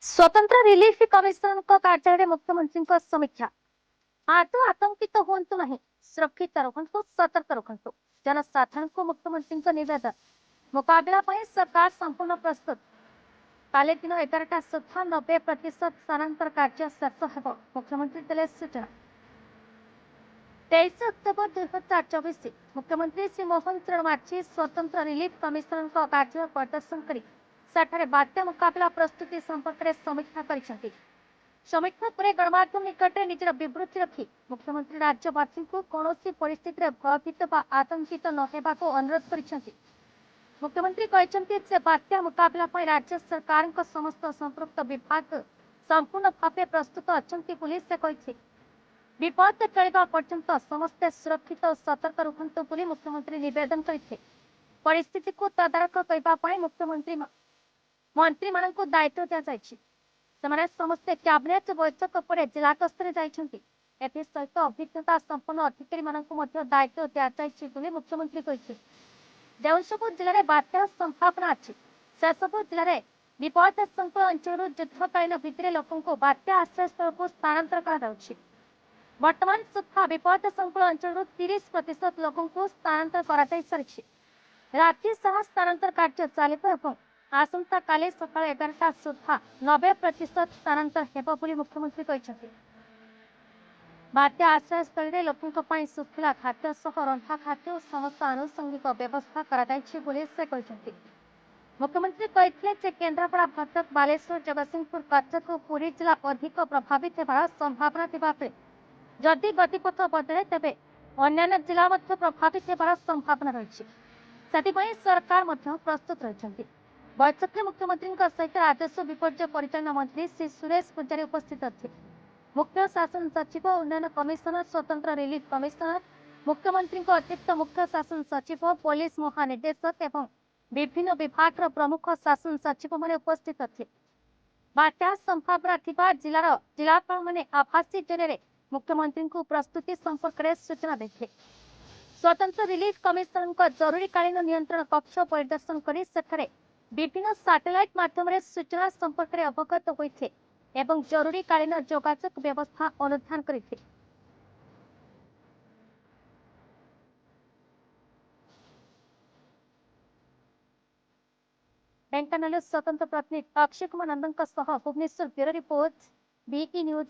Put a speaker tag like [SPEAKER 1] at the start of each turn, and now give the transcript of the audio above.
[SPEAKER 1] स्वतंत्र relief commissioner कार्यालय मुख्यमंत्री समीक्षा। आतंकित हूँ नहीं, सुरक्षित रखु, सतर्क रखु। जनसाधारण को मुख्यमंत्री निवेदन। मुकाबला सरकार संपूर्ण प्रस्तुत। काली दिन 11टा सुधा 90% स्थानांतर कार्य शेष हो, मुख्यमंत्री देले सूचना। 23 अक्टोबर 2024 मुख्यमंत्री श्री मोहन चरण माझी स्वतंत्र रिलीफ कमिशनर कार्यालय प्रदर्शन कर सेठारे बात्या मुकाबला प्रस्तुति संपर्क में समीक्षा करिसेंति। समीक्षा पर गणमाध्यम निकट में निजर विवृत्ति रखी मुख्यमंत्री राज्यवासी को कौन परिस्थिति में भयभीत व आतंकित न होगा अनुरोध करिसेंति। मुख्यमंत्री कहते से बात्या मुकाबला राज्य सरकार समस्त संपृक्त विभाग संपूर्ण भाव प्रस्तुत अच्छा से कही। विपद टळिबा पर्यंत समस्ते सुरक्षित और सतर्क रुहंतु बोली मुख्यमंत्री निवेदन करते। परिस्थिति को तदारख करने मुख्यमंत्री मंत्री मान दायित्व दि जाए। समस्ते कैबिनेट बैठक पर जिला गस्तर जाइछन्ति। सहित अभिज्ञता संपन्न अधिकारी मानक दायित्व दि जाए मुख्यमंत्री कहते। जो सब जिले में बात्या संभावना अच्छी से सब जिले में विपदाशंक अंचल युद्धकालीन भित्तिरे लोकों बात्या आश्रय स्थल को स्थानांतर कर वर्तमान सुधा विपदाशंकुल अंचल 30% लोकों को स्थानांतर कर सारी। राज्य सह स्थानांतर कार्य चलो आसंता काली सका 11टा सुधा 90% स्थानांतर हेबो बोली मुख्यमंत्री कहते। बात्या आश्रय स्थल में लोकों सुखला खाद्य सह रंधा खाद्य और समस्त आनुषंगिक व्यवस्था कर। मुख्यमंत्री कहते केन्द्रापड़ा भद्रक बालेश्वर जगतसिंहपुर कटक और पुरी जिला अधिक प्रभावित होवार संभावना थे। जदि गतिपथ बदले तेज अन्य जिला प्रभावित होवार संभावना रही। सरकार प्रस्तुत रही। बैठक में मुख्यमंत्री सहित राजस्व विपर्य परिचालन मंत्री श्री सुरेश पूजारी उपस्थित थे। मुख्य शासन सचिव उन्नयन कमिशनर स्वतंत्र रिलीफ कमिशनर मुख्यमंत्री अतिरिक्त मुख्य शासन सचिव पुलिस महानिदेशक एवं विभिन्न विभाग प्रमुख शासन सचिव मैंने उपस्थित थे। बात्या संभावना थिबा जिलार जिलापाल मैंने आभासी जरिए मुख्यमंत्री को प्रस्तुति संपर्क में सूचना देते। स्वतंत्र रिलीफ कमिशनर जरूरीकालीन नियंत्रण कक्ष परिदर्शन कर सेठारे विभिन्न सैटेलाइट माध्यम सूचना संपर्क में अवगत होते एवं जरूरीकालीन जोगाजोग व्यवस्था अनुधान करते। ढेंकानाल स्वतंत्र प्रतिनिधि Akshay Kumar Nandan Bhubaneswar bureau report BE news.